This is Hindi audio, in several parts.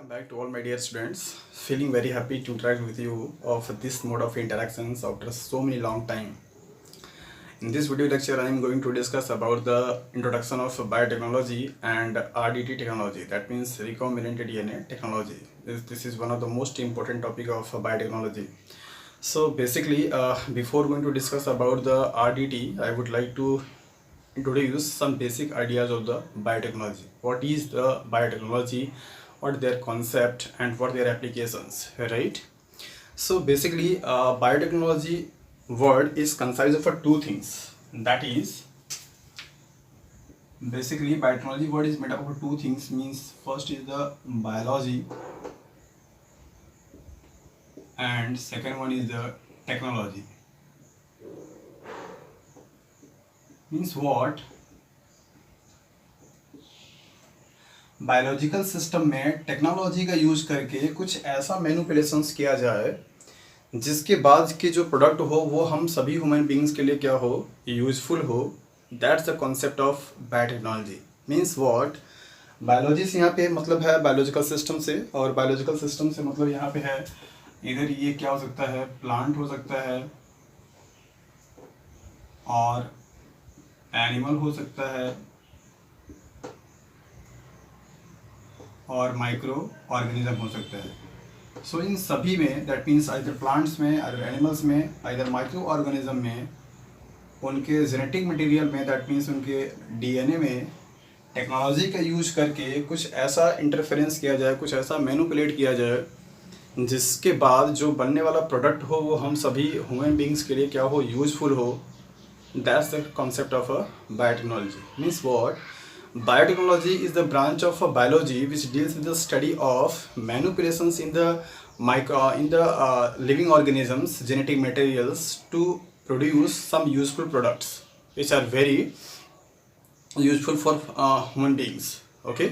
Welcome back to all my dear students. Feeling very happy to interact with you of this mode of interactions after so many long time. In this video lecture, I am going to discuss about the introduction of biotechnology and RDT technology. That means recombinant DNA technology. This is one of the most important topic of biotechnology. So basically, before going to discuss about the RDT, I would like to introduce some basic ideas of the biotechnology. What is the biotechnology? What their concept and what their applications, right? So basically biotechnology word is comprised of two things. That is basically biotechnology word is made up of two things. Means first is the biology and second one is the technology. Means what? Biological system में टेक्नोलॉजी का यूज करके कुछ ऐसा मैनिपुलेशंस किया जाए जिसके बाद के जो प्रोडक्ट हो वो हम सभी ह्यूमन बींग्स के लिए क्या हो, यूजफुल हो. That's the concept of biotechnology. Means what? Biology से यहाँ पे मतलब है बायोलॉजिकल सिस्टम से, और बायोलॉजिकल सिस्टम से मतलब यहाँ पे है इधर ये क्या हो सकता है, प्लांट हो सकता है और एनिमल हो सकता है और माइक्रो ऑर्गेनिज्म हो सकता है. सो इन सभी में दैट मीन्स आइदर प्लांट्स में, आइदर एनिमल्स में, आइदर माइक्रो ऑर्गेनिज्म में, उनके जेनेटिक मटेरियल में दैट मीन्स उनके डीएनए में टेक्नोलॉजी का यूज करके कुछ ऐसा इंटरफेरेंस किया जाए, कुछ ऐसा मैनिपुलेट किया जाए जिसके बाद जो बनने वाला प्रोडक्ट हो वो हम सभी ह्यूमन बींग्स के लिए क्या हो, यूजफुल हो. That's the concept of a biotechnology. Means what? Biotechnology is the branch of biology which deals with the study of manipulations in the living organisms genetic materials to produce some useful products which are very useful for human beings. Okay,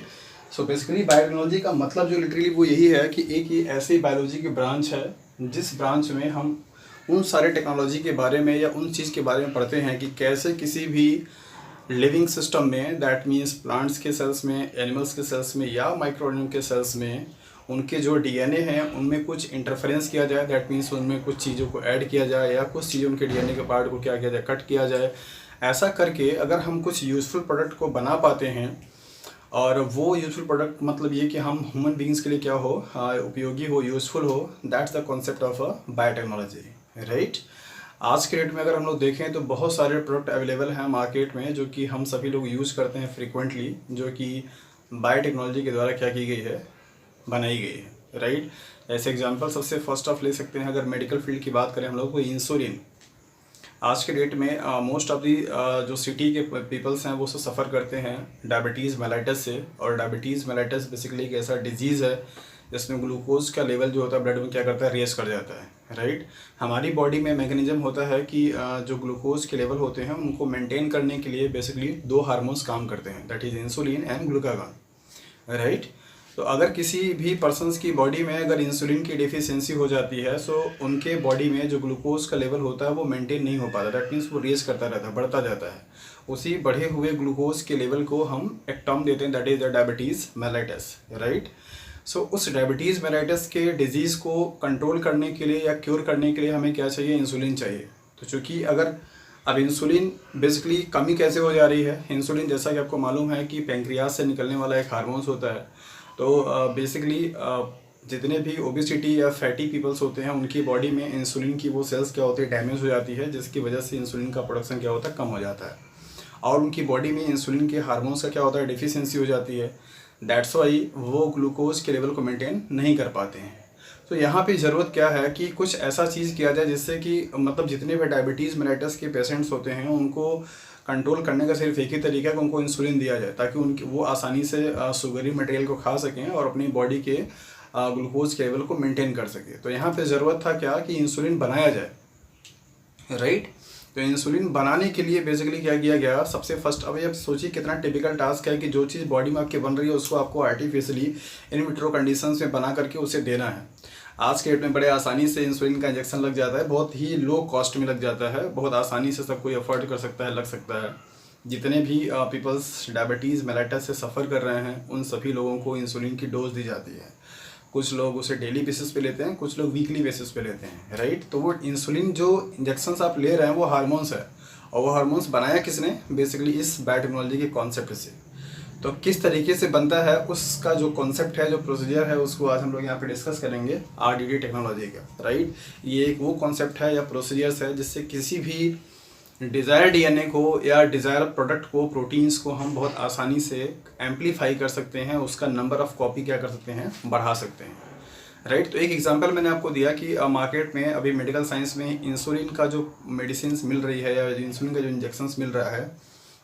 so basically biotechnology का मतलब जो लिटरली वो यही है कि एक ये ऐसी बायोलॉजी की ब्रांच है जिस ब्रांच में हम उन सारे टेक्नोलॉजी के बारे में या उन चीज़ के बारे में पढ़ते हैं कि कैसे किसी भी लिविंग सिस्टम में दैट मीन्स प्लांट्स के सेल्स में, एनिमल्स के सेल्स में या माइक्रो ऑर्गेनिज्म के सेल्स में उनके जो डीएनए हैं उनमें कुछ इंटरफेरेंस किया जाए. दैट मीन्स उनमें कुछ चीज़ों को ऐड किया जाए या कुछ चीज़ें उनके डीएनए के पार्ट को क्या किया जाए, कट किया जाए. ऐसा करके अगर हम कुछ यूजफुल प्रोडक्ट को बना पाते हैं और वो यूजफुल प्रोडक्ट मतलब ये कि हम ह्यूमन बींग्स के लिए क्या हो, उपयोगी हो, यूजफुल हो. That's the concept of a biotechnology, right? आज के डेट में अगर हम लोग देखें तो बहुत सारे प्रोडक्ट अवेलेबल हैं मार्केट में जो कि हम सभी लोग यूज़ करते हैं फ्रीक्वेंटली, जो कि बायोटेक्नोलॉजी के द्वारा क्या की गई है, बनाई गई है, राइट? ऐसे एग्जांपल सबसे फर्स्ट ऑफ ले सकते हैं. अगर मेडिकल फील्ड की बात करें हम लोग, तो इंसुलिन आज के डेट में मोस्ट ऑफ दी जो सिटी के पीपल्स हैं वो सफ़र करते हैं डायबिटीज़ मेलाइटस से. और डायबिटीज़ मेलाइटस बेसिकली एक ऐसा डिजीज़ है जिसमें ग्लूकोज का लेवल जो होता है ब्लड में क्या करता है, रेस कर जाता है, राइट? हमारी बॉडी में मैकेनिज्म होता है कि जो ग्लूकोज के लेवल होते हैं उनको मेंटेन करने के लिए बेसिकली दो हार्मोन्स काम करते हैं, that is insulin and glucagon, right? तो अगर किसी भी पर्सन्स की बॉडी में अगर इंसुलिन की डेफिशिएंसी हो जाती है सो उनके बॉडी में जो ग्लूकोज का लेवल होता है वो मेंटेन नहीं हो पाता. दैट मीन्स वो रेस करता रहता है, बढ़ता जाता है. उसी बढ़े हुए ग्लूकोज के लेवल को हम एक टर्म देते हैं that is the diabetes mellitus, right? So उस डायबिटीज़ मेलाइटस के डिजीज़ को कंट्रोल करने के लिए या क्योर करने के लिए हमें क्या चाहिए, इंसुलिन चाहिए. तो चूँकि अगर अब इंसुलिन बेसिकली कमी कैसे हो जा रही है, इंसुलिन जैसा कि आपको मालूम है कि पेंक्रियाज से निकलने वाला एक हार्मोन्स होता है. तो बेसिकली जितने भी ओबेसिटी या फैटी पीपल्स होते हैं उनकी बॉडी में इंसुलिन की वो सेल्स क्या होती है, डैमेज हो जाती है, जिसकी वजह से इंसुलिन का प्रोडक्शन क्या होता है, कम हो जाता है. और उनकी बॉडी में इंसुलिन के हार्मोन्स का क्या होता है, डिफिशियंसी हो जाती है. दैट्स वाई वो ग्लूकोज के लेवल को मेंटेन नहीं कर पाते हैं. तो यहाँ पे ज़रूरत क्या है कि कुछ ऐसा चीज़ किया जाए जिससे कि मतलब जितने भी डायबिटीज़ मेलाइटस के पेशेंट्स होते हैं उनको कंट्रोल करने का सिर्फ एक ही तरीका है कि उनको इंसुलिन दिया जाए ताकि उनकी वो आसानी से शुगरी मटेरियल को खा सकें और अपनी बॉडी के ग्लूकोज के लेवल को मेंटेन कर सकें. तो यहाँ पे ज़रूरत था क्या कि इंसुलिन बनाया जाए, राइट? तो इंसुलिन बनाने के लिए बेसिकली क्या किया गया, सबसे फर्स्ट, अब ये सोचिए कितना टिपिकल टास्क है कि जो चीज़ बॉडी में आपके बन रही है उसको आपको आर्टिफिशियली इन विट्रो कंडीशंस में बना करके उसे देना है. आज के डेट में बड़े आसानी से इंसुलिन का इंजेक्शन लग जाता है, बहुत ही लो कॉस्ट में लग जाता है, बहुत आसानी से सब कोई अफोर्ड कर सकता है, लग सकता है. जितने भी पीपल्स डायबिटीज़ मेलाइटस से सफ़र कर रहे हैं उन सभी लोगों को इंसुलिन की डोज दी जाती है. कुछ लोग उसे डेली बेसिस पे लेते हैं, कुछ लोग वीकली बेसिस पे लेते हैं, राइट। तो वो इंसुलिन जो इंजेक्शंस आप ले रहे हैं वो हार्मोन्स है, और वो हार्मोन्स बनाया किसने, बेसिकली इस बायोटेक्नोलॉजी के कॉन्सेप्ट से। तो किस तरीके से बनता है उसका जो कॉन्सेप्ट है, जो प्रोसीजर है, उसको आज हम लोग यहाँ पे डिस्कस करेंगे RDT टेक्नोलॉजी का, राइट। ये एक वो कॉन्सेप्ट है या प्रोसीजर्स है जिससे किसी भी डिज़ायर DNA को या डिज़ायर प्रोडक्ट को, प्रोटीन्स को हम बहुत आसानी से एम्पलीफाई कर सकते हैं, उसका नंबर ऑफ़ कॉपी क्या कर सकते हैं, बढ़ा सकते हैं, राइट। तो एक एग्जांपल मैंने आपको दिया कि मार्केट में अभी मेडिकल साइंस में इंसुलिन का जो मेडिसिन मिल रही है या इंसुलिन का जो इंजेक्शंस मिल रहा है,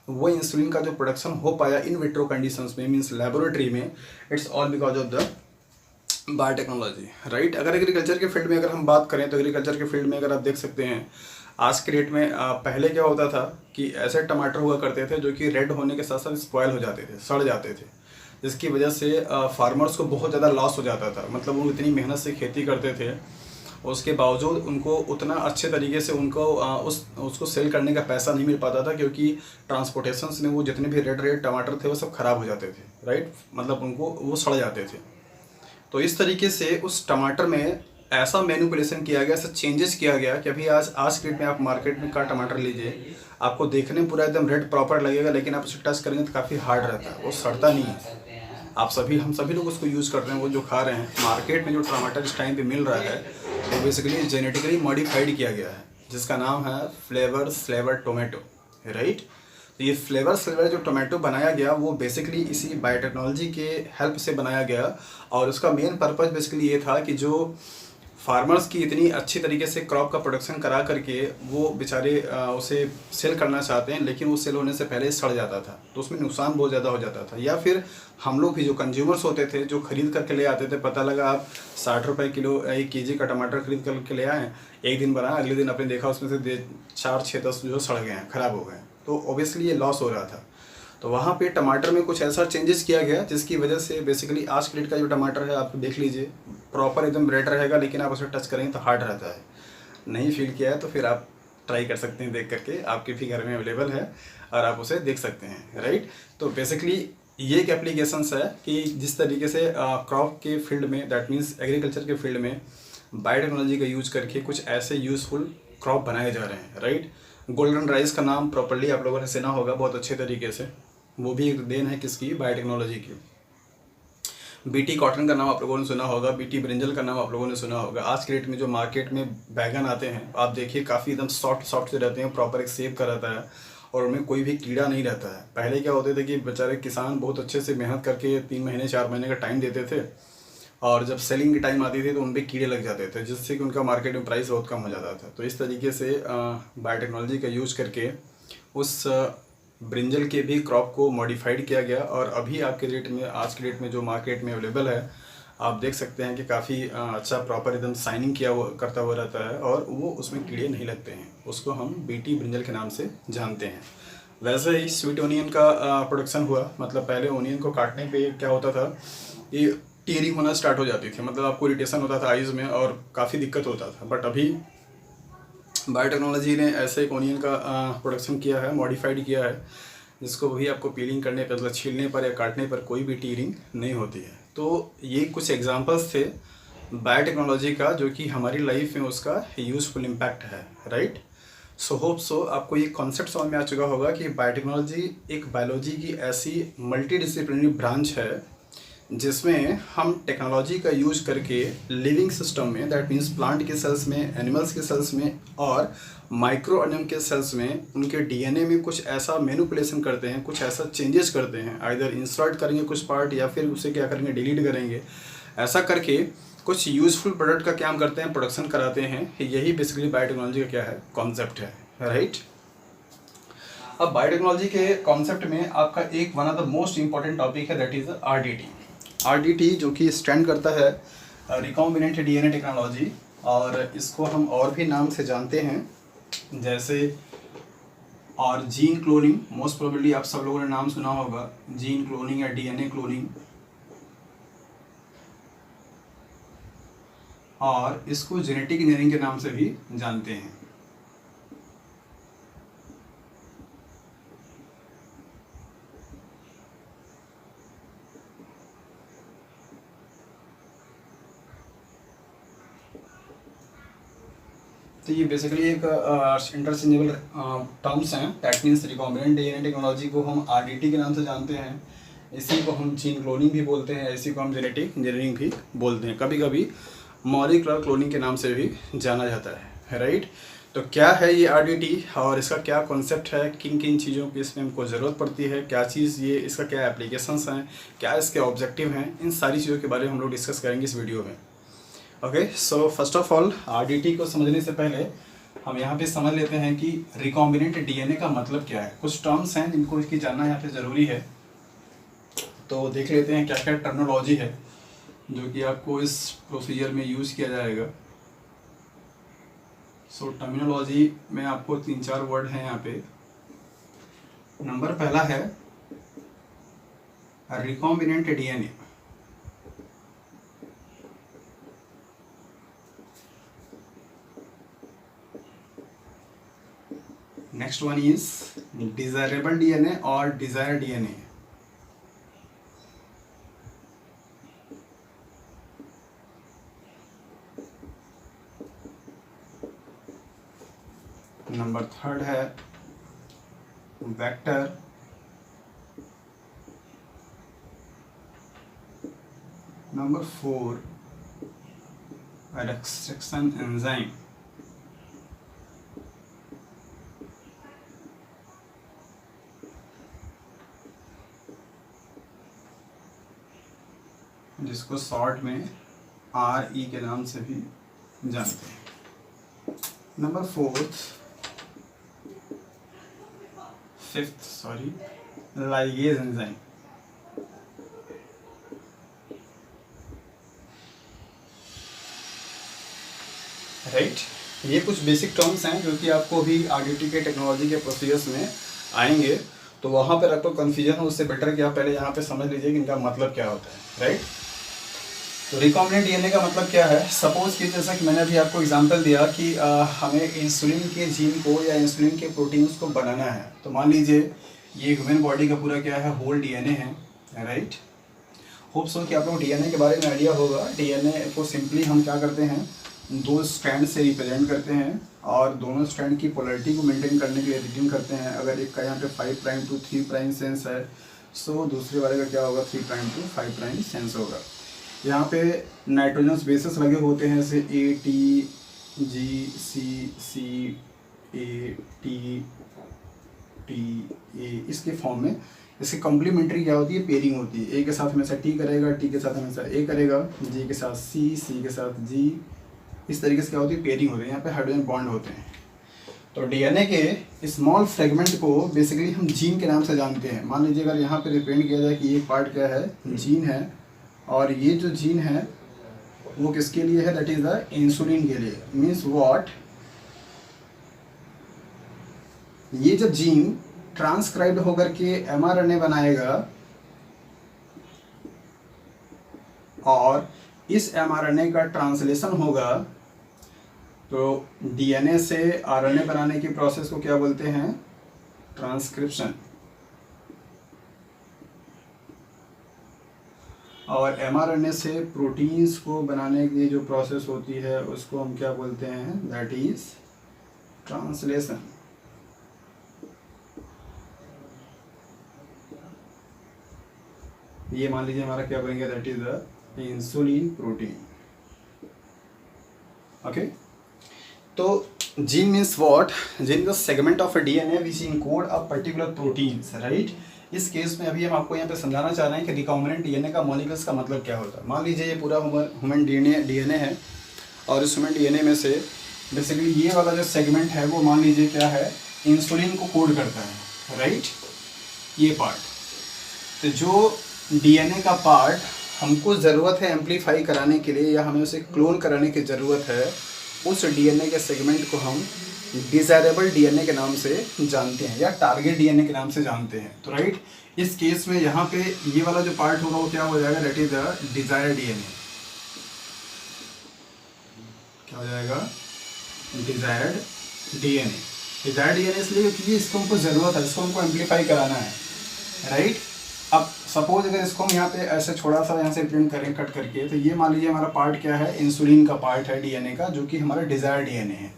वो इंसुलिन का जो प्रोडक्शन हो पाया इन विट्रो कंडीशंस में, मीन्स लेबोरेटरी में, it's all because of the biotechnology, right. अगर एग्रीकल्चर के फील्ड में अगर हम बात करें तो एग्रीकल्चर के फील्ड में अगर आप देख सकते हैं आज के डेट में, पहले क्या होता था कि ऐसे टमाटर हुआ करते थे जो कि रेड होने के साथ साथ स्पॉयल हो जाते थे, सड़ जाते थे, जिसकी वजह से फार्मर्स को बहुत ज़्यादा लॉस हो जाता था। मतलब वो इतनी मेहनत से खेती करते थे, उसके बावजूद उनको उतना अच्छे तरीके से उनको उसको सेल करने का पैसा नहीं मिल पाता था, क्योंकि ट्रांसपोर्टेशन में वो जितने भी रेड टमाटर थे वो सब खराब हो जाते थे, राइट। मतलब उनको वो सड़ जाते थे। तो इस तरीके से उस टमाटर में ऐसा मैनिपुलेशन किया गया, ऐसा चेंजेस किया गया कि अभी आज के डेट में आप मार्केट में का टमाटर लीजिए, आपको देखने में पूरा एकदम रेड प्रॉपर लगेगा, लेकिन आप उसे टच करेंगे तो काफ़ी हार्ड रहता है, वो सड़ता नहीं है। हम सभी लोग उसको यूज़ कर रहे हैं, वो जो खा रहे हैं। मार्केट में जो टमाटर इस टाइम पे मिल रहा है वो बेसिकली जेनेटिकली मॉडिफाइड किया गया है, जिसका नाम है फ्लेवर स्लेवर टोमेटो, राइट। तो ये फ्लेवर स्लेवर जो टोमेटो बनाया गया वो बेसिकली इसी बायोटेक्नोलॉजी के हेल्प से बनाया गया, और उसका मेन पर्पज़ बेसिकली ये था कि जो फार्मर्स की इतनी अच्छी तरीके से क्रॉप का प्रोडक्शन करा करके वो बेचारे उसे सेल करना चाहते हैं, लेकिन वो सेल होने से पहले सड़ जाता था, तो उसमें नुकसान बहुत ज़्यादा हो जाता था। या फिर हम लोग भी जो कंज्यूमर्स होते थे, जो खरीद करके ले आते थे, पता लगा आप 60 रुपये किलो 1 kg का टमाटर खरीद करके ले आए, एक दिन बनाया, अगले दिन आपने देखा उसमें से 4, 6, 10 जो सड़ गए हैं, ख़राब हो गए, तो ऑब्वियसली ये लॉस हो रहा था। तो वहाँ पे टमाटर में कुछ ऐसा चेंजेस किया गया जिसकी वजह से बेसिकली आज के डेट का जो टमाटर है, आप देख लीजिए, प्रॉपर एकदम रेड रहेगा, लेकिन आप उसे टच करेंगे तो हार्ड रहता है। नहीं फील किया है तो फिर आप ट्राई कर सकते हैं, देख करके आपके भी घर में अवेलेबल है और आप उसे देख सकते हैं, राइट। तो बेसिकली ये एक एप्लीकेशंस है कि जिस तरीके से क्रॉप के फील्ड में, दैट मीन्स एग्रीकल्चर के फील्ड में बायोटेक्नोलॉजी का यूज करके कुछ ऐसे यूज़फुल क्रॉप बनाए जा रहे हैं, राइट। गोल्डन राइस का नाम प्रॉपर्ली आप लोगों ने सुना होगा बहुत अच्छे तरीके से, वो भी एक देन है किसकी, बायोटेक्नोलॉजी की। BT कॉटन का नाम आप लोगों ने सुना होगा, BT ब्रिंजल का नाम आप लोगों ने सुना होगा। आज के डेट में जो मार्केट में बैगन आते हैं, आप देखिए काफ़ी एकदम सॉफ्ट से रहते हैं, प्रॉपर एक शेप का रहता है, और उनमें कोई भी कीड़ा नहीं रहता है। पहले क्या होते थे कि बेचारे किसान बहुत अच्छे से मेहनत करके 3 महीने 4 महीने का टाइम देते थे, और जब सेलिंग की टाइम आती थी तो उन पर कीड़े लग जाते थे, जिससे कि उनका मार्केट में प्राइस बहुत कम हो जाता था। तो इस तरीके से बायोटेक्नोलॉजी का यूज करके उस ब्रिंजल के भी क्रॉप को मॉडिफाइड किया गया, और अभी आपके डेट में, आज के डेट में जो मार्केट में अवेलेबल है, आप देख सकते हैं कि काफ़ी अच्छा प्रॉपर एकदम शाइनिंग करता हुआ रहता है, और वो उसमें कीड़े नहीं लगते हैं। उसको हम BT ब्रिंजल के नाम से जानते हैं। वैसे ही स्वीट ओनियन का प्रोडक्शन हुआ। मतलब पहले ओनियन को काटने पे क्या होता था, ये टीयरिंग होना स्टार्ट हो जाती थी, मतलब आपको इरिटेशन होता था आइज़ में और काफ़ी दिक्कत होता था। बट अभी बायोटेक्नोलॉजी ने ऐसे एक ओनियन का प्रोडक्शन किया है, मॉडिफाइड किया है, जिसको भी आपको पीलिंग करने पर, मतलब छीलने पर या काटने पर कोई भी टीयरिंग नहीं होती है। तो ये कुछ एग्जांपल्स थे बायोटेक्नोलॉजी का, जो कि हमारी लाइफ में उसका यूज़फुल इम्पैक्ट है, राइट। सो होप सो आपको ये कॉन्सेप्ट समझ में आ चुका होगा कि बायोटेक्नोलॉजी एक बायोलॉजी की ऐसी मल्टी डिसिप्लिनरी ब्रांच है जिसमें हम टेक्नोलॉजी का यूज करके लिविंग सिस्टम में, दैट मीन्स प्लांट के सेल्स में, एनिमल्स के सेल्स में और माइक्रो ऑर्गेनिज्म के सेल्स में, उनके DNA में कुछ ऐसा मैनिपुलेशन करते हैं, कुछ ऐसा चेंजेस करते हैं, आइदर इंसर्ट करेंगे कुछ पार्ट या फिर उसे क्या करेंगे, डिलीट करेंगे। ऐसा करके कुछ यूजफुल प्रोडक्ट का क्या हम करते हैं, प्रोडक्शन कराते हैं। यही बेसिकली बायोटेक्नोलॉजी का क्या है, कॉन्सेप्ट है, राइट। अब बायोटेक्नोलॉजी के कॉन्सेप्ट में आपका एक one of the most important topic है, दैट इज RDT, जो कि स्टैंड करता है रिकॉम्बिनेंट DNA टेक्नोलॉजी, और इसको हम और भी नाम से जानते हैं, जैसे और जीन क्लोनिंग। मोस्ट प्रोबेबली आप सब लोगों ने नाम सुना होगा, जीन क्लोनिंग या DNA क्लोनिंग, और इसको जेनेटिक इंजीनियरिंग के नाम से भी जानते हैं। तो ये बेसिकली एक इंटरचेंजेबल टर्म्स हैं। That means recombinant DNA technology को हम आरडीटी के नाम से जानते हैं, इसी को हम जीन क्लोनिंग भी बोलते हैं, इसी को हम जेनेटिक इंजीनियरिंग भी बोलते हैं, कभी कभी मॉलिक्यूलर क्लोनिंग के नाम से भी जाना जाता है, राइट। तो क्या है ये आरडीटी और इसका क्या कॉन्सेप्ट है, किन किन चीज़ों की इसमें हमको ज़रूरत पड़ती है, क्या चीज़ ये, इसका क्या एप्लीकेशंस हैं, क्या इसके ऑब्जेक्टिव हैं, इन सारी चीज़ों के बारे में हम लोग डिस्कस करेंगे इस वीडियो में। Okay, so first of all RDT को समझने से पहले हम यहाँ पे समझ लेते हैं कि रिकॉम्बिनेंट डीएनए का मतलब क्या है। कुछ टर्म्स हैं जिनको इसकी जानना यहाँ पे ज़रूरी है, तो देख लेते हैं क्या क्या टर्मिनोलॉजी है जो कि आपको इस प्रोसीजर में यूज़ किया जाएगा। सो टर्मिनोलॉजी में आपको 3-4 वर्ड हैं यहाँ पे। नंबर पहला है recombinant DNA. Next one is desirable DNA और डिजायर डीएनए। नंबर थर्ड है वेक्टर। Number 4 restriction enzyme. जिसको शॉर्ट में RE के नाम से भी जानते हैं। Number fifth ligase enzyme. Right, ये कुछ बेसिक टर्म्स हैं जो कि आपको भी आरडीटी के टेक्नोलॉजी के प्रोसीजर्स में आएंगे, तो वहाँ पर आपको कन्फ्यूजन हो उससे बेटर कि आप पहले यहाँ पे समझ लीजिए कि इनका मतलब क्या होता है, राइट। तो रिकॉम्बिनेंट डीएनए का मतलब क्या है। सपोज कि जैसा कि मैंने अभी आपको एग्जांपल दिया कि हमें इंसुलिन के जीन को या इंसुलिन के प्रोटीन्स को बनाना है, तो मान लीजिए ये ह्यूमन बॉडी का पूरा क्या है, होल डीएनए है, राइट। होप सो कि आप लोग डीएनए के बारे में आइडिया होगा। डीएनए को सिंपली हम क्या करते हैं, 2 स्ट्रैंड से रिप्रेजेंट करते हैं और दोनों स्ट्रैंड की पोलैरिटी को मेंटेन करने के लिए एडिटिंग करते हैं। अगर एक का यहाँ पे 5 प्राइम टू 3 प्राइम सेंस है, सो दूसरे वाले का क्या होगा, 3 प्राइम टू 5 प्राइम सेंस होगा। यहाँ पे नाइट्रोजन बेसेस लगे होते हैं, जैसे ATGCC ATTA इसके फॉर्म में। इसकी कॉम्प्लीमेंट्री क्या होती है, पेयरिंग होती है। A के साथ हमेशा T करेगा, T के साथ हमेशा A करेगा, G के साथ C, C के साथ G, इस तरीके से क्या होती है, पेयरिंग होती है। यहाँ पे हाइड्रोजन बॉन्ड होते हैं। तो डीएनए के स्मॉल फ्रेगमेंट को बेसिकली हम जीन के नाम से जानते हैं। मान लीजिए अगर यहाँ पे रिप्रेजेंट किया जाए कि ये पार्ट क्या है, जीन है, और ये जो जीन है वो किसके लिए है, दैट इज द इंसुलिन के लिए। मीन्स व्हाट, ये जब जीन ट्रांसक्राइब्ड होकर के एमआरएनए बनाएगा और इस एमआरएनए का ट्रांसलेशन होगा, तो डीएनए से आरएनए बनाने की प्रोसेस को क्या बोलते हैं, ट्रांसक्रिप्शन। और एमआरएनए से प्रोटीन्स को बनाने की जो प्रोसेस होती है उसको हम क्या बोलते हैं, दैट इज ट्रांसलेशन। ये मान लीजिए हमारा क्या बनेगा, that is the insulin protein. Okay, तो gene means what, gene the segment of a DNA which encode a particular proteins, right. इस केस में अभी हम आपको यहाँ पे समझाना चाह रहे हैं कि रिकॉम्बिनेंट डीएनए का मॉलिक्यूल्स का मतलब क्या होता है। मान लीजिए ये पूरा ह्यूमन डीएनए है और इस ह्यूमन डीएनए में से बेसिकली ये वाला जो सेगमेंट है वो मान लीजिए क्या है, इंसुलिन को कोड करता है, राइट, ये पार्ट। तो जो डीएनए का पार्ट हमको ज़रूरत है एम्पलीफाई कराने के लिए या हमें उसे क्लोन कराने की ज़रूरत है, उस डीएनए के सेगमेंट को हम डिजायरेबल डीएनए के नाम से जानते हैं या टारगेट डीएनए के नाम से जानते हैं। तो राइट, इस केस में यहाँ पे ये वाला जो पार्ट होगा वो क्या हो जाएगा, that is the desired DNA. क्या हो जाएगा, डिजायर्ड डीएनए। डिजायर्ड डीएनए इसलिए क्योंकि इसको हमको ज़रूरत है, इसको हमको एम्पलीफाई कराना है, राइट। अब सपोज अगर इसको हम यहाँ पे ऐसे थोड़ा सा यहाँ से प्रिंट करें कट करके, तो ये मान लीजिए हमारा पार्ट क्या है, इंसुलिन का पार्ट है डीएनए का, जो कि हमारा डिजायर्ड डीएनए है।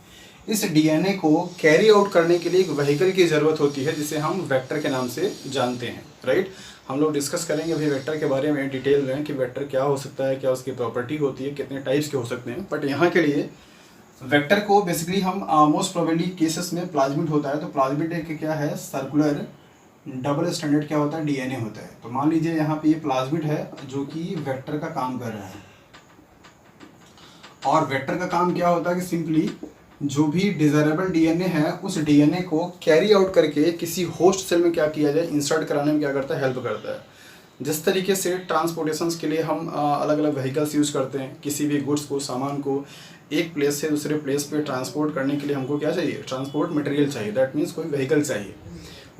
इस डीएनए को कैरी आउट करने के लिए एक व्हीकल की ज़रूरत होती है जिसे हम वेक्टर के नाम से जानते हैं, राइट। हम लोग डिस्कस करेंगे अभी वेक्टर के बारे में डिटेल में कि वेक्टर क्या हो सकता है, क्या उसकी प्रॉपर्टी होती है, कितने टाइप्स के हो सकते हैं। बट यहाँ के लिए वेक्टर को बेसिकली हम मोस्ट प्रोबेबली केसेस में प्लाज्मिड होता है, तो प्लाज्मिड एक क्या है, सर्कुलर डबल स्टैंडर्ड क्या होता है, डीएनए होता है। तो मान लीजिए यहाँ पे ये प्लाज्मिड है जो कि वेक्टर का काम कर रहा है, और वेक्टर का काम क्या होता है कि सिंपली जो भी डिजायरेबल डीएनए है उस डीएनए को कैरी आउट करके किसी होस्ट सेल में क्या किया जाए, इंसर्ट कराने में क्या करता है, हेल्प करता है। जिस तरीके से ट्रांसपोर्टेशंस के लिए हम अलग अलग व्हीकल्स यूज़ करते हैं, किसी भी गुड्स को, सामान को एक प्लेस से दूसरे प्लेस पे ट्रांसपोर्ट करने के लिए हमको क्या चाहिए, ट्रांसपोर्ट मटेरियल चाहिए, दैट मीन्स कोई व्हीकल चाहिए।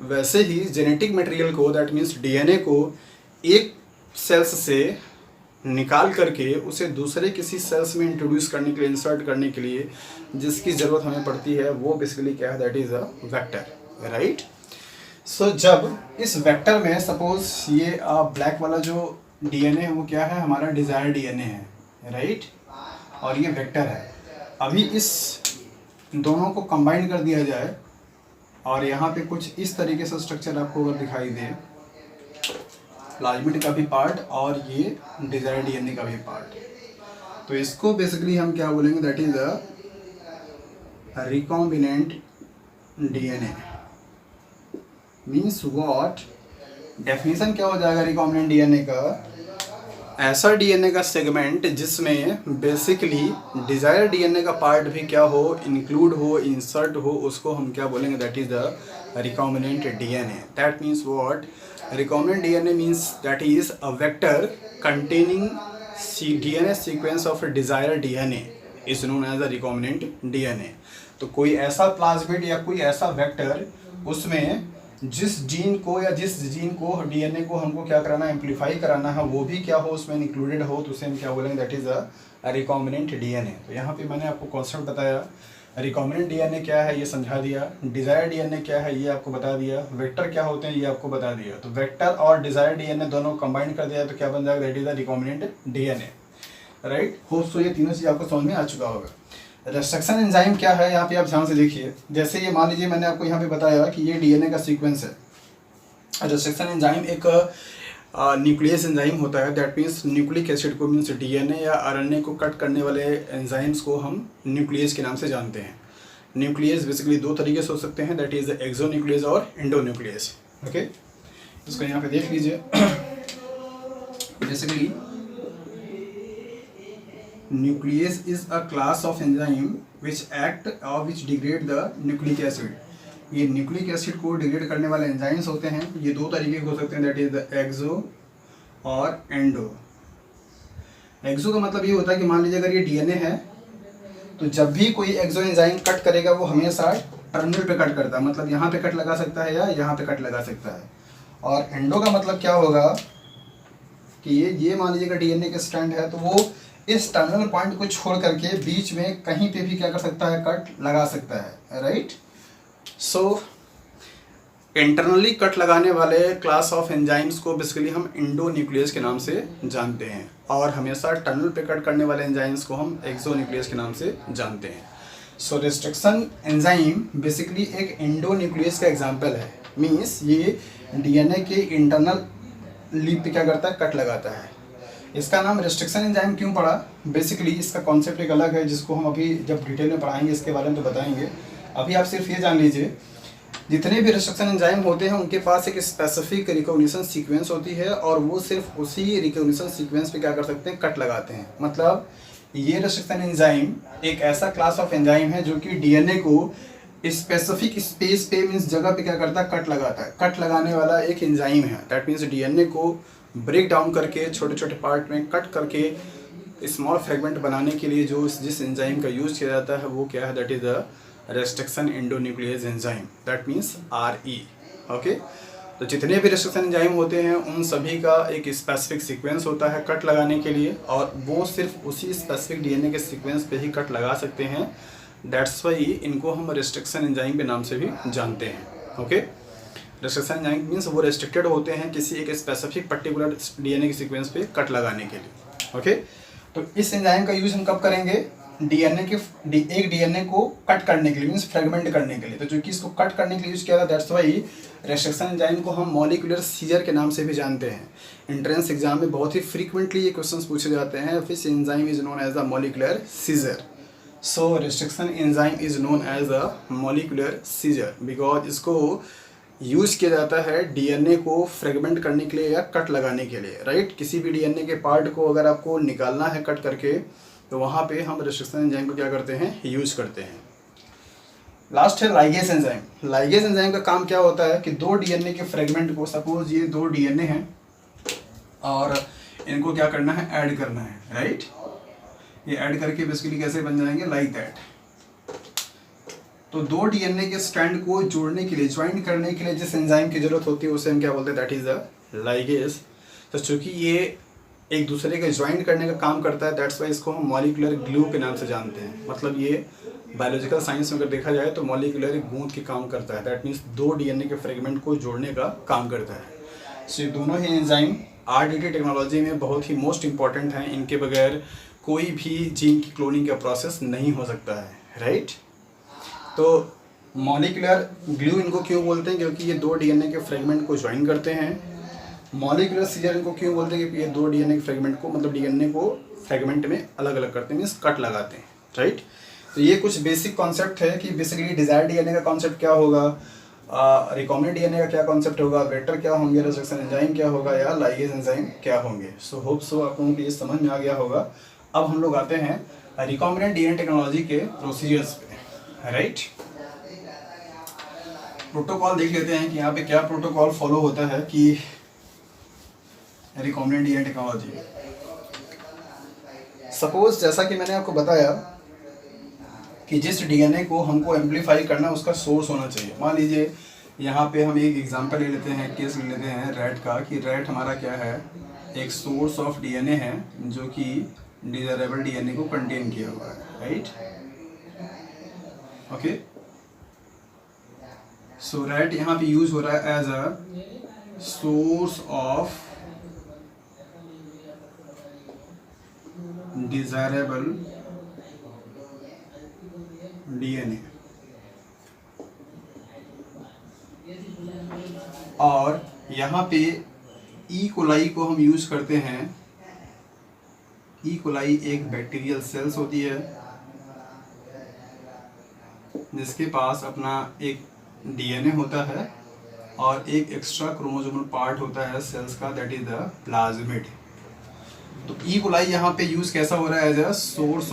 वैसे ही जेनेटिक मटेरियल को, दैट मीन्स डीएनए को एक सेल्स से निकाल करके उसे दूसरे किसी सेल्स में इंट्रोड्यूस करने के लिए, इंसर्ट करने के लिए जिसकी ज़रूरत हमें पड़ती है, वो बेसिकली क्या है, that is a vector, right. So जब इस वेक्टर में सपोज ये ब्लैक वाला जो डीएनए है वो क्या है, हमारा डिज़ायर डीएनए है, राइट, और ये वेक्टर है। अभी इस दोनों को कंबाइन कर दिया जाए और यहाँ पे कुछ इस तरीके से स्ट्रक्चर आपको अगर दिखाई दे, प्लाज्मिड का भी पार्ट और ये डिजायर्ड डीएनए का भी पार्ट, तो इसको बेसिकली हम क्या बोलेंगे, that is a recombinant DNA. Means what, definition क्या हो जाएगा रिकॉम्बिनेंट डीएनए का, ऐसा डीएनए का सेगमेंट जिसमें बेसिकली डिजायर डीएनए का पार्ट भी क्या हो, इंक्लूड हो, इंसर्ट हो, उसको हम क्या बोलेंगे, that is the recombinant DNA. That means what, recombinant DNA means that is a vector containing DNA sequence of a desired DNA is known as a recombinant DNA। तो कोई ऐसा प्लाज्मिड या कोई ऐसा वेक्टर उसमें जिस जीन को या जिस जीन को, डीएनए को हमको क्या कराना है, एम्पलीफाई कराना है, वो भी क्या हो उसमें इंक्लूडेड हो, तो उसे हम क्या बोलेंगे, that is a recombinant DNA. तो यहाँ पे मैंने आपको कॉन्सेप्ट बताया, रिकॉम्बिनेंट डीएनए क्या है ये समझा दिया, डिजायर डीएनए क्या है ये आपको बता दिया, वेक्टर क्या होते हैं ये आपको बता दिया। तो वेक्टर और डिजायर डीएनए दोनों कंबाइन कर दिया तो क्या बन जाएगा, that is the recombinant DNA, right. Hope so ये तीनों चीज़ आपको समझ में आ चुका होगा। रेस्ट्रिक्शन एंजाइम क्या है, यहाँ पे आप ध्यान से देखिए। जैसे ये मान लीजिए मैंने आपको यहाँ पे बताया कि ये डीएनए का सीक्वेंस है। रेस्ट्रिक्शन एंजाइम एक न्यूक्लियस एंजाइम होता है, दैट मीन्स न्यूक्लिक एसिड को, मीन्स डीएनए या आरएनए को कट करने वाले एंजाइम्स को हम न्यूक्लियस के नाम से जानते हैं। न्यूक्लियस बेसिकली दो तरीके से हो सकते हैं, दैट इज एक्सोन्यूक्लियस और एंडोन्यूक्लियस, ओके। इसको यहाँ पे देख लीजिए। Basically nucleus is a class of enzyme which act और विच डिग्रेड द न्यूक्लिक एसिड। ये न्यूक्लिक एसिड को डिग्रेड करने वाले एंजाइम्स होते हैं। ये दो तरीके के हो सकते हैं, दैट इज द एक्सो और एंडो। एक्सो का मतलब ये होता है कि मान लीजिए अगर ये डीएनए है तो जब भी कोई एक्सो एंजाइम कट करेगा वो हमेशा टर्मिनल पे कट करता है, मतलब यहाँ पे कट लगा सकता है या यहाँ पे कट लगा सकता है। और एंडो का मतलब क्या होगा कि ये मान लीजिएगा डीएनए के स्ट्रैंड है तो वो इस टर्मिनल पॉइंट को छोड़ करके बीच में कहीं पे भी क्या कर सकता है, कट लगा सकता है, राइट। सो इंटरनली कट लगाने वाले क्लास ऑफ एंजाइम्स को बेसिकली हम एंडोन्यूक्लियस के नाम से जानते हैं, और हमेशा टनल पे कट करने वाले एंजाइम्स को हम एक्सोन्यूक्लियस के नाम से जानते हैं। सो रेस्ट्रिक्शन एंजाइम बेसिकली एक एंडोन्यूक्लियस का एग्जांपल है। मीन्स ये डीएनए के इंटरनल लीप पे क्या करता है, कट लगाता है। इसका नाम रेस्ट्रिक्शन एंजाइम क्यों पड़ा, बेसिकली इसका कॉन्सेप्ट एक अलग है जिसको हम अभी जब डिटेल में पढ़ाएंगे इसके बारे में तो बताएंगे। अभी आप सिर्फ ये जान लीजिए, जितने भी रेस्ट्रिक्शन एंजाइम होते हैं उनके पास एक स्पेसिफिक रिकॉग्निशन सीक्वेंस होती है, और वो सिर्फ उसी रिकॉग्निशन सीक्वेंस पे क्या कर सकते हैं, कट लगाते हैं। मतलब ये रेस्ट्रिक्शन एंजाइम एक ऐसा क्लास ऑफ एंजाइम है जो कि डीएनए को स्पेसिफिक स्पेस पे, मीन्स जगह पे क्या करता है, कट लगाता है। कट लगाने वाला एक एंजाइम है, दैट मीन्स डीएनए को ब्रेक डाउन करके छोटे छोटे पार्ट में कट करके स्मॉल फ्रेगमेंट बनाने के लिए जो जिस एंजाइम का यूज किया जाता है वो क्या है, that is the restriction endonuclease enzyme, that means RE, okay. तो जितने भी रेस्ट्रिक्शन एंजाइम होते हैं उन सभी का एक स्पेसिफिक सीक्वेंस होता है कट लगाने के लिए, और वो सिर्फ उसी स्पेसिफिक डीएनए के सीक्वेंस पे ही कट लगा सकते हैं। दैट्स वाई इनको हम रेस्ट्रिक्शन एंजाइम के नाम से भी जानते हैं, ओके। रेस्ट्रिक्शन एंजाइम मीन्स वो रेस्ट्रिक्टेड होते हैं किसी एक स्पेसिफिक पर्टिकुलर डीएनए के सीक्वेंस पे कट लगाने के लिए, ओके। तो इस एंजाइम का यूज हम कब करेंगे, डीएनए के एक डीएनए को कट करने के लिए, मीन्स फ्रेगमेंट करने के लिए, तो जो कि इसको कट करने के लिए यूज़ किया था, दैट्स वाई रेस्ट्रिक्शन एंजाइम को हम मॉलिक्यूलर सीजर के नाम से भी जानते हैं। एंट्रेंस एग्जाम में बहुत ही फ्रीक्वेंटली ये क्वेश्चंस पूछे जाते हैं, which enzyme is known as the molecular scissor. So restriction enzyme is known as a molecular scissor because इसको यूज़ किया जाता है डीएनए को फ्रेगमेंट करने के लिए या कट लगाने के लिए, राइट। किसी भी डीएनए के पार्ट को अगर आपको निकालना है कट करके, तो वहाँ पे हम रेस्ट्रिक्शन एंजाइम को क्या करते हैं, यूज़ करते हैं। लास्ट है लाइगेज एंजाइम। लाइगेज एंजाइम का काम क्या होता है कि दो डीएनए के फ्रेगमेंट को, सपोज ये दो डीएनए हैं और इनको क्या करना है, ऐड करना है, राइट। ये ऐड करके बेसिकली कैसे बन जाएंगे, लाइक दैट। तो दो डीएनए के स्ट्रैंड को जोड़ने के लिए, ज्वाइन करने के लिए जिस एंजाइम की जरूरत होती है उसे हम क्या बोलते हैं, दैट इज द लाइगेज। तो चूंकि ये एक दूसरे के ज्वाइन करने का काम करता है, दैट्स वाई इसको हम मॉलिक्यूलर ग्लू के नाम से जानते हैं। मतलब ये बायोलॉजिकल साइंस में अगर देखा जाए तो मॉलिक्यूलर गूंद के काम करता है, दैट मीन्स दो डीएनए के फ्रेगमेंट को जोड़ने का काम करता है। सो ये दोनों ही एंजाइम आरडीटी टेक्नोलॉजी में बहुत ही मोस्ट इंपॉर्टेंट हैं। इनके बगैर कोई भी जीन की क्लोनिंग का प्रोसेस नहीं हो सकता है, राइट। तो मॉलिक्यूलर ग्लू इनको क्यों बोलते हैं, क्योंकि ये दो डीएनए के फ्रेगमेंट को ज्वाइन करते हैं। मॉलिक्यूलर सीजर इनको क्यों बोलते हैं, क्योंकि ये दो डीएनए के फ्रेगमेंट को, मतलब डीएनए को फ्रेगमेंट में अलग अलग करते हैं, मीन्स कट लगाते हैं, राइट। तो ये कुछ बेसिक कॉन्सेप्ट है कि बेसिकली डिजायर्ड डीएनए का कॉन्सेप्ट क्या होगा, रिकॉम्बिनेंट डीएनए का क्या कॉन्सेप्ट होगा, वेक्टर क्या होंगे, रेस्ट्रिक्शन एंजाइम क्या होगा, या लाइगेज एंजाइम क्या होंगे। सो होप सो आप लोगों को ये समझ में आ गया होगा। अब हम लोग आते हैं रिकॉम्बिनेंट डीएनए टेक्नोलॉजी के प्रोसीजर्स पे, राइट। प्रोटोकॉल देख लेते हैं कि यहाँ पे क्या प्रोटोकॉल फॉलो होता है कि रिकॉम्बिनेंट डीएनए टेक्नोलॉजी। सपोज जैसा कि मैंने आपको बताया कि जिस डीएनए को हमको एम्पलीफाई करना उसका सोर्स होना चाहिए। मान लीजिए यहाँ पे हम एक एग्जांपल ले लेते हैं, केस ले लेते हैं रैट का, कि रैट हमारा क्या है, एक सोर्स ऑफ डीएनए है जो कि डिजायरेबल डीएनए को कंटेन किया हुआ है, राइट। ओके, सो रैट यहाँ पे यूज हो रहा है as a source of desirable DNA, और यहाँ पे ई कोलाई को हम यूज करते हैं। ई कोलाई एक बैक्टीरियल सेल्स होती है जिसके पास अपना एक डीएनए होता है और एक एक्स्ट्रा क्रोमोसोमल पार्ट होता है सेल्स का, दैट इज द प्लाज्मिड। तो ई कोलाई यहाँ पे यूज कैसा हो रहा है, as a source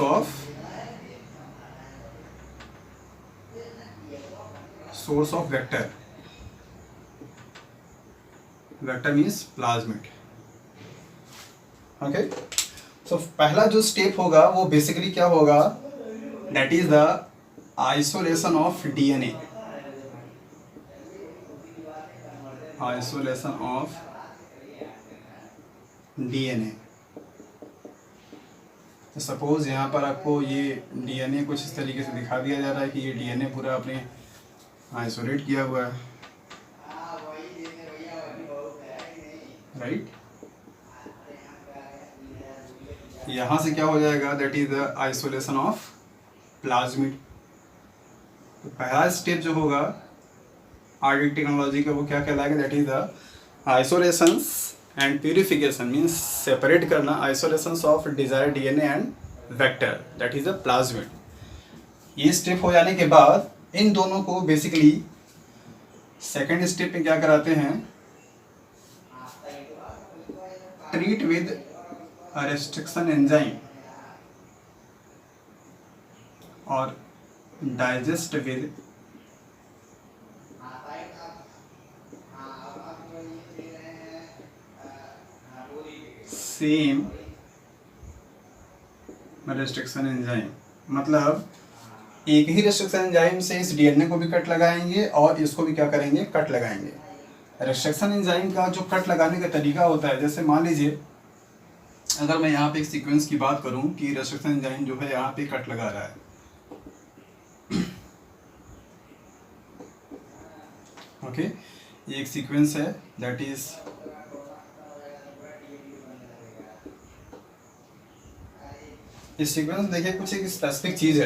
of vector. Vector means plasmid. Okay, so पहला जो स्टेप होगा वो बेसिकली क्या होगा, that is the isolation of DNA. Isolation of DNA. तो सपोज यहाँ पर आपको ये डीएनए कुछ इस तरीके से दिखा दिया जा रहा है कि ये डीएनए पूरा आपने आइसोलेट किया हुआ है, राइट। यहाँ से क्या हो जाएगा, that is the isolation of plasmid. तो पहला स्टेप जो होगा आरडीटी टेक्नोलॉजी का वो क्या कहलाएगा, that is the isolations and purification, means separate करना isolations of desired DNA and vector, that is the plasmid. ये स्टेप हो जाने के बाद इन दोनों को बेसिकली सेकेंड स्टेप में क्या कराते हैं, ट्रीट विद रेस्ट्रिक्शन एंजाइम और digest with same restriction enzyme. मतलब एक ही रेस्ट्रिक्शन एंजाइम से इस डीएनए को भी कट लगाएंगे और इसको भी क्या करेंगे, कट लगाएंगे। रेस्ट्रिक्शन एंजाइम का जो कट लगाने का तरीका होता है, जैसे मान लीजिए अगर मैं यहाँ पे एक सीक्वेंस की बात करूँ कि रेस्ट्रिक्शन एंजाइम जो है यहाँ पे कट लगा रहा है, ओके, ये एक सीक्वेंस है, दैट इज इस सीक्वेंस देखिए कुछ एक स्पेसिफिक चीज़ है,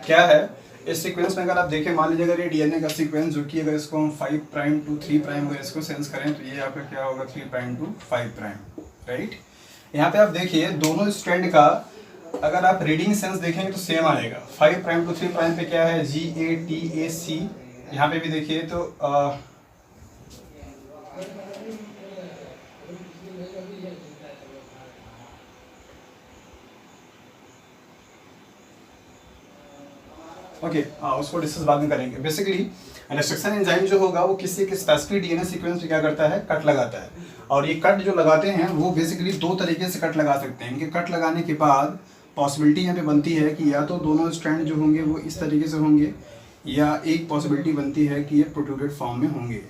क्या है इस सीक्वेंस में। अगर आप देखें, मान लीजिए अगर ये डीएनए का सीक्वेंस जो कि अगर इसको हम 5 प्राइम टू 3 प्राइम अगर इसको सेंस करें तो ये आपका क्या होगा 3 प्राइम टू 5 प्राइम, राइट। यहाँ पे आप देखिए दोनों स्ट्रैंड का अगर आप रीडिंग सेंस देखेंगे तो सेम आएगा। 5 प्राइम टू 3 प्राइम पे क्या है GATAC, यहाँ पे भी देखिए तो ओके उसको डिस्कस बाद में करेंगे। बेसिकली रेस्ट्रिक्शन एंजाइम जो होगा वो किसी के स्पेसिफिक डीएनए सीक्वेंस पे क्या करता है, कट लगाता है। और ये कट जो लगाते हैं वो बेसिकली दो तरीके से कट लगा सकते हैं। इनके कट लगाने के बाद पॉसिबिलिटी यहाँ पे बनती है कि या तो दोनों स्ट्रैंड जो होंगे वो इस तरीके से होंगे, या एक पॉसिबिलिटी बनती है कि ये प्रोट्रूडेड फॉर्म में होंगे।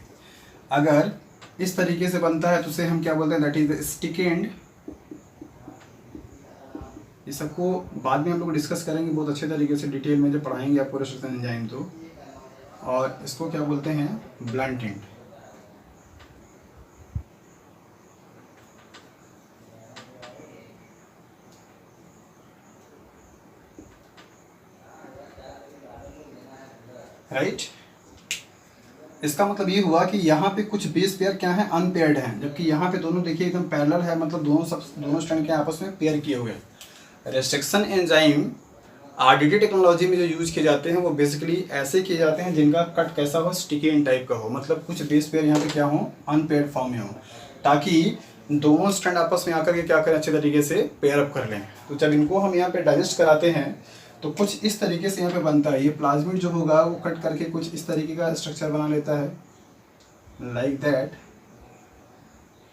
अगर इस तरीके से बनता है तो उसे हम क्या बोलते हैं, that is the stick and. ये सबको बाद में हम लोग डिस्कस करेंगे बहुत अच्छे तरीके से डिटेल में जब पढ़ाएंगे आपको रेस्ट्रिक्शन एंजाइम तो। और इसको क्या बोलते हैं, ब्लंट एंड। राइट। इसका मतलब ये हुआ कि यहाँ पे कुछ बेस पेयर क्या है, अनपेयर्ड हैं, जबकि यहाँ पे दोनों देखिए एकदम पैरेलल है, मतलब दोनों स्ट्रैंड के आपस में पेयर किए हुए हैं। रेस्ट्रिक्शन एंजाइम आरडीटी टेक्नोलॉजी में जो यूज किए जाते हैं वो बेसिकली ऐसे किए जाते हैं जिनका कट कैसा हो, स्टिकी एंड टाइप का हो, मतलब कुछ बेस पेयर यहाँ पे क्या हो, अनपेयर्ड फॉर्म में हो, ताकि दोनों स्ट्रैंड आपस में आकर के क्या करें, अच्छे तरीके से पेयर अप कर लें। तो जब इनको हम यहाँ पे डाइजेस्ट कराते हैं तो कुछ इस तरीके से यहाँ पे बनता है। ये प्लाज्मिड जो होगा वो कट करके कुछ इस तरीके का स्ट्रक्चर बना लेता है, लाइक दैट।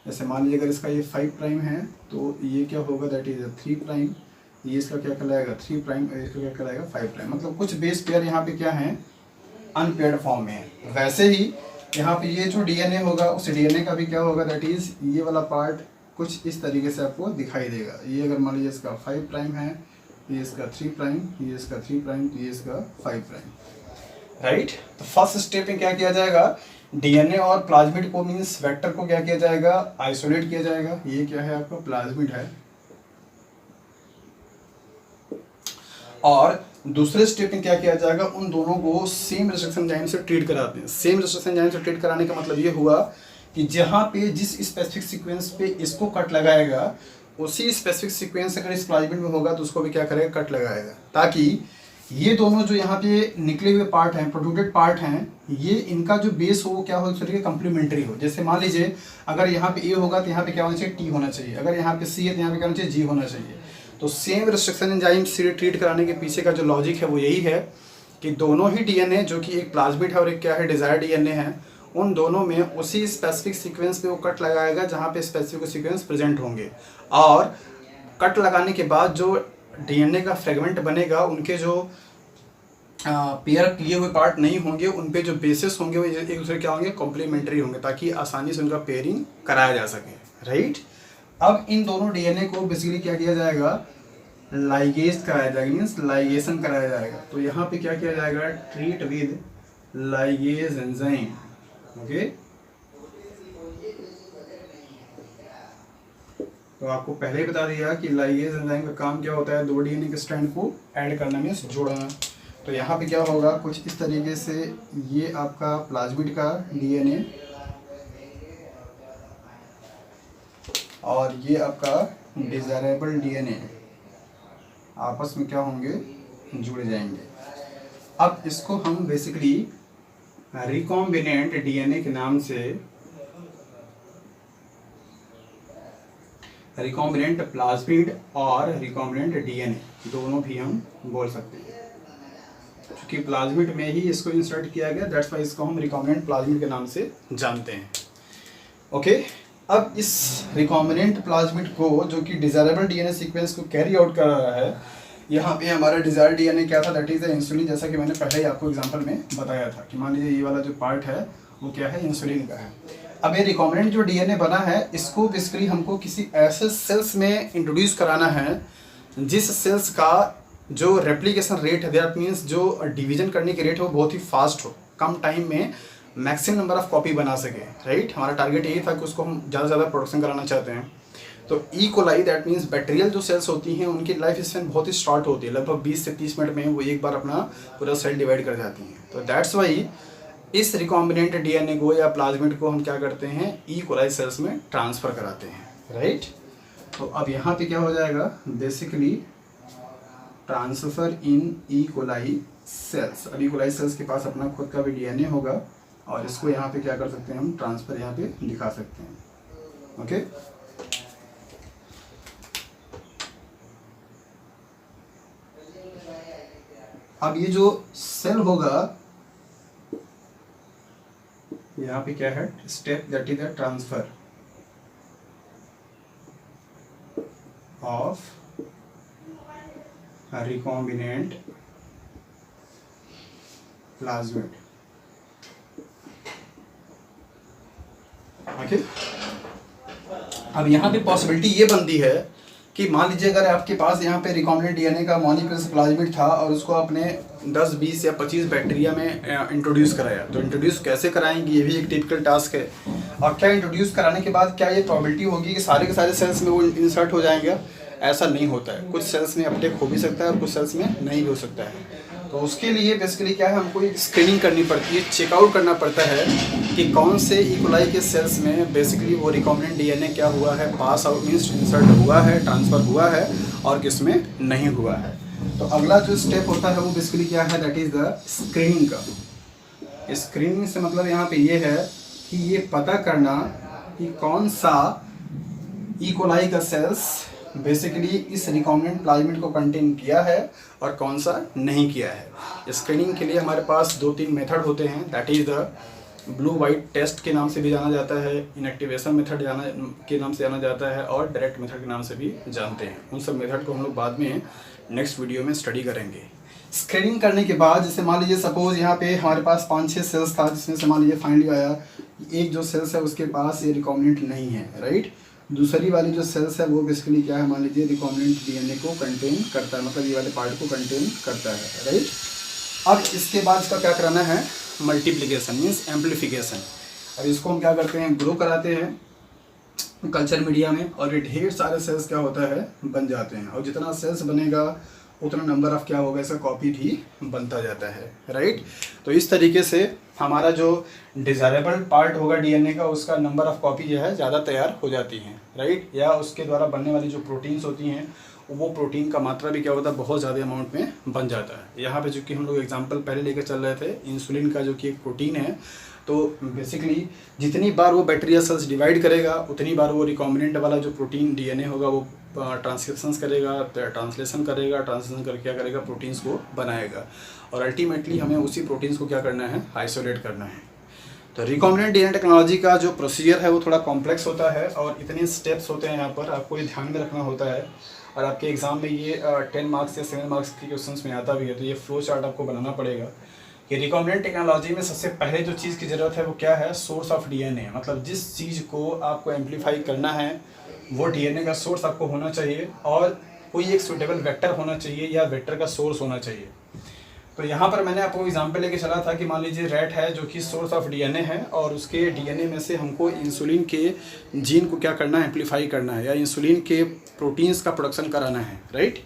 जैसे मान लीजिए अगर इसका ये 5 प्राइम है तो ये क्या होगा, दैट इज 3 प्राइम। ये इसका क्या कहलाएगा 3 प्राइम, इसका क्या कहलाएगा 5 प्राइम। मतलब कुछ बेस पेयर यहाँ पे क्या है, अनपेयर्ड फॉर्म में है। वैसे ही यहाँ पे ये जो डीएनए होगा उस डीएनए का भी क्या होगा, दैट इज ये वाला पार्ट कुछ इस तरीके से आपको दिखाई देगा। ये अगर मान लीजिए इसका 5 प्राइम है, ये इसका 3 प्राइम, ये इसका 3 प्राइम, ये इसका 5 प्राइम, राइट। तो फर्स्ट स्टेप में क्या किया जाएगा, डीएनए और प्लाज्मिड को मीन्स वेक्टर को क्या किया जाएगा, आइसोलेट किया जाएगा। ये क्या है आपका प्लाज्मिड है। और दूसरे स्टेप में क्या किया जाएगा, उन दोनों को सेम रेस्ट्रिक्शन एंजाइम से ट्रीट कराते हैं। सेम रेस्ट्रिक्शन एंजाइम से ट्रीट कराने का मतलब ये हुआ कि जहाँ पे जिस स्पेसिफिक सीक्वेंस पे इसको कट लगाएगा उसी स्पेसिफिक सीक्वेंस अगर इस प्लाज्मिड में होगा तो उसको भी क्या करेगा, कट लगाएगा, ताकि ये दोनों जो यहाँ पे निकले हुए पार्ट हैं, प्रोट्रूडेड पार्ट हैं, ये इनका जो बेस हो वो क्या हो, एक कंप्लीमेंट्री हो। जैसे मान लीजिए अगर यहाँ पे ए होगा तो यहाँ पे क्या होना चाहिए, टी होना चाहिए। अगर यहाँ पे सी है तो यहाँ पे क्या होना चाहिए, जी होना चाहिए। तो सेम रेस्ट्रिक्शन एंजाइम से ट्रीट कराने के पीछे का जो लॉजिक है वो यही है कि दोनों ही डीएनए जो कि एक प्लाज्मिड है और एक क्या है डिजायर डीएनए है, उन दोनों में उसी स्पेसिफिक सीक्वेंस पे वो कट लगाएगा जहाँ पे स्पेसिफिक सीक्वेंस प्रेजेंट होंगे। और कट लगाने के बाद जो डीएनए का फ्रेगमेंट बनेगा उनके जो पेयर किए हुए पार्ट नहीं होंगे, उन पे जो बेसिस होंगे वो एक दूसरे क्या होंगे, कॉम्प्लीमेंट्री होंगे, ताकि आसानी से उनका पेयरिंग कराया जा सके, राइट। अब इन दोनों डीएनए को बेसिकली क्या किया जाएगा, लाइगेज कराया जाएगा, मीन्स लाइगेशन कराया जाएगा। तो यहाँ पे क्या किया जाएगा, treat with ligase enzyme, okay. तो आपको पहले ही बता दिया कि लाइगेज एंजाइम का काम क्या होता है, दो डीएनए के स्ट्रैंड को ऐड करना, मीन्स जोड़ना। तो यहाँ पे क्या होगा, कुछ इस तरीके से ये आपका प्लाज्मिड का डीएनए और ये आपका डिजायरेबल डीएनए आपस में क्या होंगे, जुड़ जाएंगे। अब इसको हम बेसिकली रिकॉम्बिनेंट डीएनए के नाम से, रिकॉम्बिनेंट प्लाज्मिड और रिकॉम्बिनेंट डीएनए दोनों भी हम बोल सकते हैं, क्योंकि प्लाज्मिड में ही इसको इंसर्ट किया गया, दैट्स व्हाई इसको हम रिकॉम्बिनेंट प्लाज्मिड के नाम से जानते हैं, ओके। अब इस रिकॉम्बिनेंट प्लाज्मिड को जो कि डिजायरेबल डीएनए सीक्वेंस को कैरी आउट कर रहा है, यहाँ पे हमारा डिजायर डीएनए क्या था, दैट इज द इंसुलिन। जैसा कि मैंने पहले ही आपको एग्जांपल में बताया था कि मान लीजिए ये वाला जो पार्ट है वो क्या है, इंसुलिन का है। अब ये रिकॉम्बिनेंट जो डीएनए बना है इसको बेसिकली हमको किसी ऐसे सेल्स में इंट्रोड्यूस कराना है जिस सेल्स का जो रेप्लिकेशन रेट है, दैट मीन्स जो डिवीजन करने की रेट है वो बहुत ही फास्ट हो, कम टाइम में मैक्सिमम नंबर ऑफ कॉपी बना सके, राइट। हमारा टारगेट यही था कि उसको हम ज़्यादा से ज़्यादा प्रोडक्शन कराना चाहते हैं। तो E coli that means bacterial जो सेल्स होती हैं उनकी लाइफ स्पैन बहुत ही शॉर्ट होती है, लगभग 20 से 30 मिनट में वो एक बार अपना पूरा सेल डिवाइड कर जाती हैं। तो दैट्स वाई इस रिकॉम्बिनेंट डीएनए को या प्लाज्मिड को हम क्या करते हैं, ई कोलाई सेल्स में ट्रांसफ़र कराते हैं, राइट। तो अब यहाँ पे क्या हो जाएगा, basically transfer in E coli cells. अब ई कोलाई सेल्स के पास अपना खुद का भी डीएनए होगा और इसको यहाँ पे क्या कर सकते हैं हम, ट्रांसफ़र यहाँ पे दिखा सकते हैं, ओके। अब ये जो सेल होगा यहाँ पे क्या है, step that is the transfer of recombinant plasmid, okay. अब यहाँ पे पॉसिबिलिटी ये बनती है कि मान लीजिए अगर आपके पास यहाँ पे रिकॉम्बिनेंट डीएनए का मॉलिक्यूल्स प्लाज्मिड था और उसको आपने 10, 20 या 25 बैक्टीरिया में इंट्रोड्यूस कराया, तो इंट्रोड्यूस कैसे कराएंगे ये भी एक टिपिकल टास्क है। और क्या इंट्रोड्यूस कराने के बाद क्या ये प्रॉबिलिटी होगी कि सारे के सारे सेल्स में वो इंसर्ट हो जाएंगे? ऐसा नहीं होता है, कुछ सेल्स में अपटेक हो भी सकता है और कुछ सेल्स में नहीं हो सकता है। तो उसके लिए बेसिकली क्या है, हमको एक स्क्रीनिंग करनी पड़ती है, चेकआउट करना पड़ता है कि कौन से ई कोलाई के सेल्स में बेसिकली वो रिकॉम्बिनेंट डीएनए क्या हुआ है, पास आउट मीन्स इंसर्ट हुआ है, ट्रांसफ़र हुआ है, और किस में नहीं हुआ है। तो अगला जो स्टेप होता है वो बेसिकली क्या है, दैट इज़ द स्क्रीनिंग का। स्क्रीनिंग से मतलब यहाँ पे ये है कि ये पता करना कि कौन सा ई कोलाई का सेल्स बेसिकली इस रिकॉम्बिनेंट प्लाज्मिड को कंटेन किया है और कौन सा नहीं किया है। स्क्रीनिंग के लिए हमारे पास 2-3 मेथड होते हैं, that is the blue white test के नाम से भी जाना जाता है, इनएक्टिवेशन मेथड के नाम से जाना जाता है, और डायरेक्ट मेथड के नाम से भी जानते हैं। उन सब मेथड को हम लोग बाद में नेक्स्ट वीडियो में स्टडी करेंगे। स्क्रीनिंग करने के बाद जैसे मान लीजिए सपोज यहाँ पे हमारे पास 5-6 सेल्स था, जिसमें से मान लीजिए फाइनली आया एक जो सेल्स है उसके पास ये रिकॉम्बिनेंट नहीं है, राइट। दूसरी वाली जो सेल्स है वो बेसिकली क्या है, मान लीजिए रिकॉम्बिनेंट डीएनए को कंटेन करता है, मतलब ये वाले पार्ट को कंटेन करता है, राइट। अब इसके बाद इसका क्या कराना है, मल्टीप्लिकेशन मीन्स एम्पलीफिकेशन। अब इसको हम क्या करते हैं, ग्रो कराते हैं कल्चर मीडिया में, और ये ढेर सारे सेल्स क्या होता है, बन जाते हैं। और जितना सेल्स बनेगा उतना नंबर ऑफ क्या होगा, इसका कॉपी भी बनता जाता है, राइट। तो इस तरीके से हमारा जो डिज़ायरेबल पार्ट होगा डीएनए का, उसका नंबर ऑफ कॉपी जो है ज़्यादा तैयार हो जाती हैं, राइट। या उसके द्वारा बनने वाली जो प्रोटीन्स होती हैं वो प्रोटीन का मात्रा भी क्या होता है, बहुत ज़्यादा अमाउंट में बन जाता है। यहाँ पे चूँकि हम लोग एग्जांपल पहले लेकर चल रहे थे इंसुलिन का, जो कि एक प्रोटीन है, तो बेसिकली जितनी बार वो बैक्टीरिया सेल्स डिवाइड करेगा उतनी बार वो रिकॉम्बिनेंट वाला जो प्रोटीन डीएनए होगा वो ट्रांसक्रिप्शंस करेगा, ट्रांसलेशन करेगा, ट्रांसलेशन करके क्या करेगा, प्रोटीन्स को बनाएगा, और अल्टीमेटली हमें उसी प्रोटीन्स को क्या करना है, आइसोलेट करना है। तो रिकॉम्बिनेंट डीएनए टेक्नोलॉजी का जो प्रोसीजर है वो थोड़ा कॉम्प्लेक्स होता है और इतने स्टेप्स होते हैं यहाँ पर, आपको ये ध्यान में रखना होता है। और आपके एग्ज़ाम में ये 10 मार्क्स या 7 मार्क्स के क्वेश्चंस में आता भी है, तो ये फ्लो चार्ट आपको बनाना पड़ेगा कि रिकॉम्बिनेंट टेक्नोलॉजी में सबसे पहले जो चीज़ की ज़रूरत है वो क्या है, सोर्स ऑफ डीएनए। मतलब जिस चीज़ को आपको एम्पलीफाई करना है वो डीएनए का सोर्स आपको होना चाहिए, और कोई एक सुटेबल वेक्टर होना चाहिए या वेक्टर का सोर्स होना चाहिए। तो यहाँ पर मैंने आपको एग्जाम्पल लेके चला था कि मान लीजिए रैट है जो कि सोर्स ऑफ डीएनए है, और उसके डीएनए में से हमको इंसुलिन के जीन को क्या करना है, एम्पलीफाई करना है, या इंसुलिन के प्रोटीन्स का प्रोडक्शन कराना है, राइट।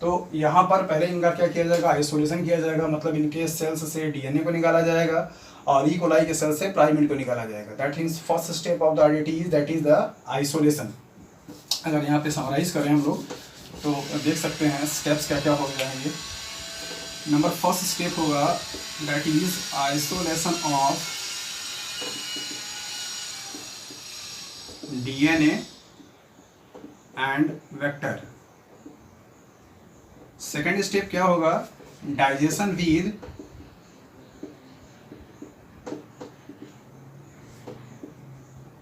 तो यहाँ पर पहले इनका क्या किया जाएगा, आइसोलेशन किया जाएगा, मतलब इनके सेल्स से डीएनए को निकाला जाएगा और ई कोलाई के सेल्स से प्लाज्मिड को निकाला जाएगा। That means first step of the RDT is that is the isolation. अगर यहाँ पे समराइज करें हम लोग तो देख सकते हैं स्टेप्स क्या क्या हो जाएंगे। नंबर फर्स्ट स्टेप होगा that is isolation of DNA and vector. Second step क्या होगा, digestion with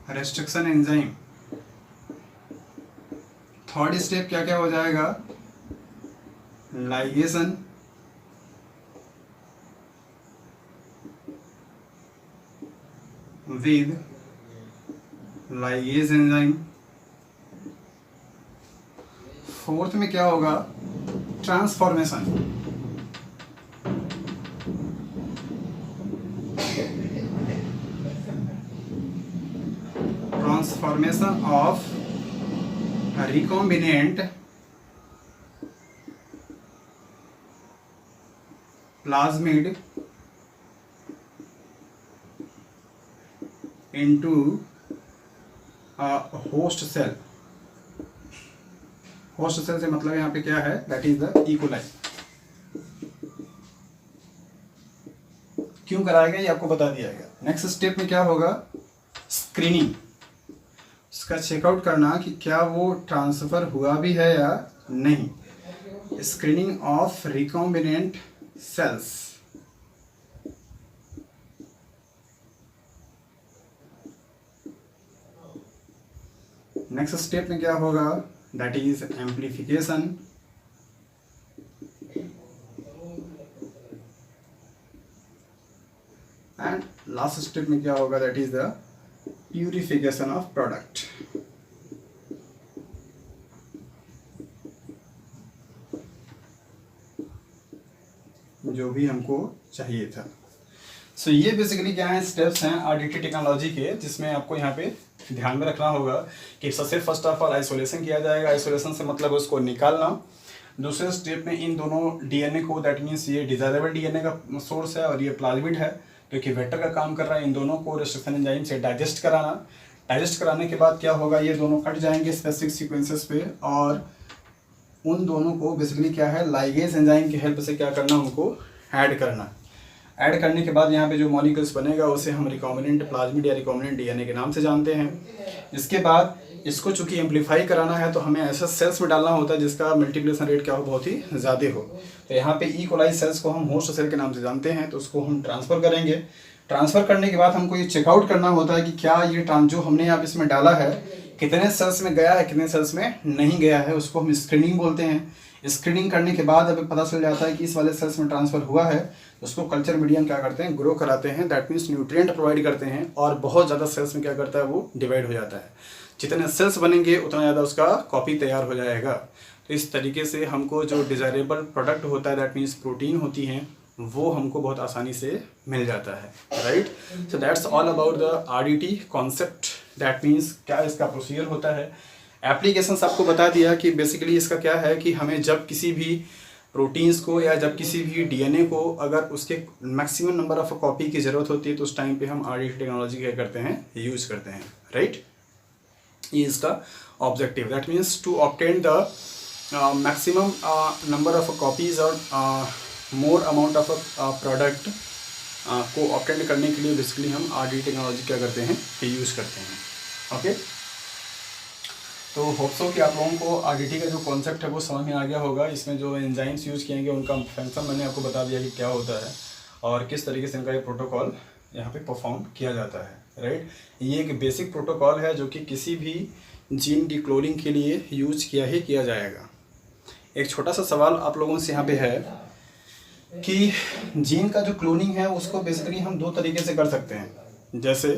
restriction enzyme. Third step क्या क्या हो जाएगा, ligation with ligase enzyme. Fourth में क्या होगा, transformation. Transformation of recombinant plasmid into a host cell. Host cell से मतलब यहाँ पे क्या है, that is the E coli. क्यों कराया गया ये आपको बता दिया गया. नेक्स्ट स्टेप में क्या होगा, स्क्रीनिंग. उसका चेकआउट करना कि क्या वो ट्रांसफर हुआ भी है या नहीं. Screening of recombinant cells. Next step में क्या होगा, that is amplification. And last step में क्या होगा, that is the purification of product. जो भी हमको चाहिए था. सो ये बेसिकली क्या है, स्टेप्स हैं आरडीटी टेक्नोलॉजी के, जिसमें आपको यहाँ पे ध्यान में रखना होगा कि सबसे फर्स्ट ऑफ ऑल आइसोलेशन किया जाएगा. आइसोलेशन से मतलब उसको निकालना. दूसरे स्टेप में इन दोनों डीएनए को, दैट मीन्स ये डिजायरेबल डीएनए का सोर्स है और ये प्लाज्मिड है जो कि वेक्टर का काम कर रहा है. इन दोनों को रेस्ट्रिक्शन एंजाइम से डाइजेस्ट कराना. डाइजेस्ट कराने के बाद क्या होगा, ये दोनों कट जाएंगे स्पेसिफिक सीक्वेंसेस पे और उन दोनों को बेसिकली क्या है, लाइगेज एंजाइम की हेल्प से क्या करना, उनको ऐड करना. ऐड करने के बाद यहाँ पे जो मॉलिक्यूल्स बनेगा उसे हम रिकॉम्बिनेंट प्लाज्मिड या रिकॉम्बिनेंट डीएनए के नाम से जानते हैं. इसके बाद इसको चूंकि एम्पलीफाई कराना है तो हमें ऐसा सेल्स में डालना होता है जिसका मल्टीप्लिकेशन रेट क्या हो, बहुत ही ज़्यादा हो. तो यहाँ पे ई कोलाई सेल्स को हम होस्ट सेल के नाम से जानते हैं, तो उसको हम ट्रांसफ़र करेंगे. ट्रांसफ़र करने के बाद हमको ये चेकआउट करना होता है कि क्या ये जो हमने आप इसमें डाला है कितने सेल्स में गया है, कितने सेल्स में नहीं गया है. उसको हम स्क्रीनिंग बोलते हैं. स्क्रीनिंग करने के बाद अभी पता चल जाता है कि इस वाले सेल्स में ट्रांसफ़र हुआ है, उसको कल्चर मीडियम क्या करते हैं, ग्रो कराते हैं. दैट मीन्स न्यूट्रिएंट प्रोवाइड करते हैं और बहुत ज़्यादा सेल्स में क्या करता है, वो डिवाइड हो जाता है. जितने सेल्स बनेंगे उतना ज़्यादा उसका कॉपी तैयार हो जाएगा. तो इस तरीके से हमको जो डिज़ायरेबल प्रोडक्ट होता है, दैट मीन्स प्रोटीन होती हैं, वो हमको बहुत आसानी से मिल जाता है. Right. So that's all about the RDT concept. That means क्या इसका प्रोसीजर होता है. एप्लीकेशंस आपको बता दिया कि बेसिकली इसका क्या है कि हमें जब किसी भी प्रोटीन्स को या जब किसी भी डीएनए को अगर उसके मैक्सिमम नंबर ऑफ कॉपी की ज़रूरत होती है तो उस टाइम पे हम आरडीटी टेक्नोलॉजी क्या करते हैं, यूज़ करते हैं. राइट. ये इसका objective. That means to obtain the maximum number of copies और मोर अमाउंट ऑफ प्रोडक्ट को ऑब्टेन करने के लिए बेसिकली हम आरडीटी टेक्नोलॉजी क्या करते हैं, यूज़ करते हैं. ओके. तो होप सो कि आप लोगों को आरडीटी का जो कॉन्सेप्ट है वो समझ में आ गया होगा. इसमें जो एंजाइम्स यूज़ किएंगे उनका फंक्शन मैंने आपको बता दिया कि क्या होता है और किस तरीके से इनका ये प्रोटोकॉल यहाँ पे परफॉर्म किया जाता है. राइट. ये एक बेसिक प्रोटोकॉल है जो कि किसी भी जीन की क्लोनिंग के लिए यूज किया जाएगा. एक छोटा सा सवाल आप लोगों से यहाँ पे है कि जीन का जो क्लोनिंग है उसको बेसिकली हम दो तरीके से कर सकते हैं, जैसे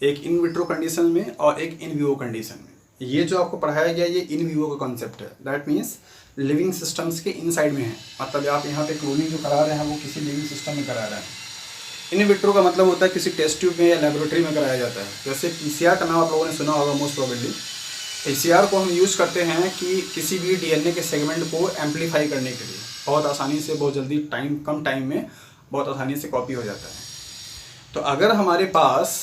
एक इन विट्रो कंडीशन में और एक इन विवो कंडीशन में. ये जो आपको पढ़ाया गया ये इन विवो का कॉन्सेप्ट है. दैट मीन्स लिविंग सिस्टम्स के इनसाइड में है, मतलब आप यहाँ पे क्लोनिंग जो करा रहे हैं वो किसी लिविंग सिस्टम में करा रहे हैं. इन विट्रो का मतलब होता है किसी टेस्ट ट्यूब में या लेबोरेटरी में कराया जाता है. जैसे पीसीआर का नाम आप लोगों ने सुना होगा मोस्ट प्रोबेबली. पीसीआर को हम यूज़ करते हैं कि किसी भी डीएनए के सेगमेंट को एम्पलीफाई करने के लिए बहुत आसानी से, बहुत जल्दी, कम टाइम में बहुत आसानी से कॉपी हो जाता है. तो अगर हमारे पास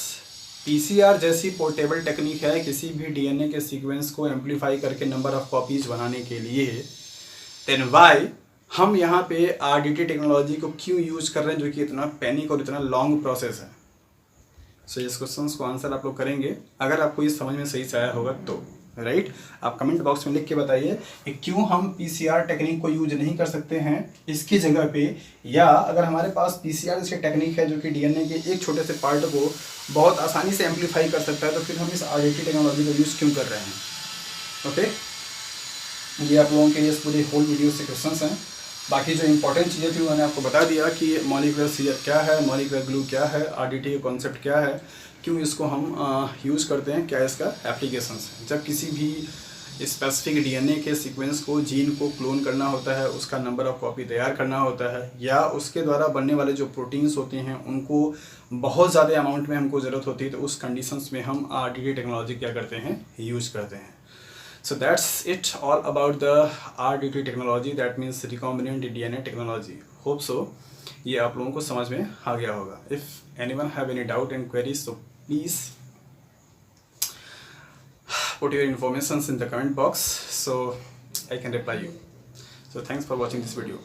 पीसीआर जैसी पोर्टेबल टेक्निक है किसी भी डीएनए के सीक्वेंस को एम्पलीफाई करके नंबर ऑफ कॉपीज बनाने के लिए, देन वाई हम यहाँ पे आरडीटी टेक्नोलॉजी को क्यों यूज कर रहे हैं, जो कि इतना पैनिक और इतना लॉन्ग प्रोसेस है. सो इस क्वेश्चन को आंसर आप लोग करेंगे अगर आपको ये समझ में सही से आया होगा तो. राइट. आप कमेंट बॉक्स में लिख के बताइए कि क्यों हम पीसीआर टेक्निक को यूज नहीं कर सकते हैं इसकी जगह पे, या अगर हमारे पास पीसीआर जैसी टेक्निक है जो कि डीएनए के एक छोटे से पार्ट को बहुत आसानी से एम्पलीफाई कर सकता है, तो फिर हम इस आरडीटी टेक्नोलॉजी का यूज़ क्यों कर रहे हैं. ओके. ये आप लोगों के लिए इस पूरी होल वीडियो से क्वेश्चंस हैं. बाकी जो इंपॉर्टेंट चीज़ें थी मैंने आपको बता दिया कि मॉलिक्यूलर सीजर क्या है, मॉलिक्यूलर ग्लू क्या है, आरडीटी का कॉन्सेप्ट क्या है, क्यों इसको हम यूज़ करते हैं, क्या इसका एप्लीकेशंस है. जब किसी भी स्पेसिफिक डीएनए के सीक्वेंस को, जीन को क्लोन करना होता है, उसका नंबर ऑफ कॉपी तैयार करना होता है, या उसके द्वारा बनने वाले जो प्रोटीन्स होते हैं उनको बहुत ज़्यादा अमाउंट में हमको ज़रूरत होती है, तो उस कंडीशंस में हम आरडीटी टेक्नोलॉजी क्या करते हैं, यूज़ करते हैं. So that's it all about the RDT technology, that means recombinant DNA technology. Hope so ये आप लोगों को समझ में आ गया होगा. If anyone have any doubt and queries, so please put your informations in the comment box so I can reply you. So thanks for watching this video.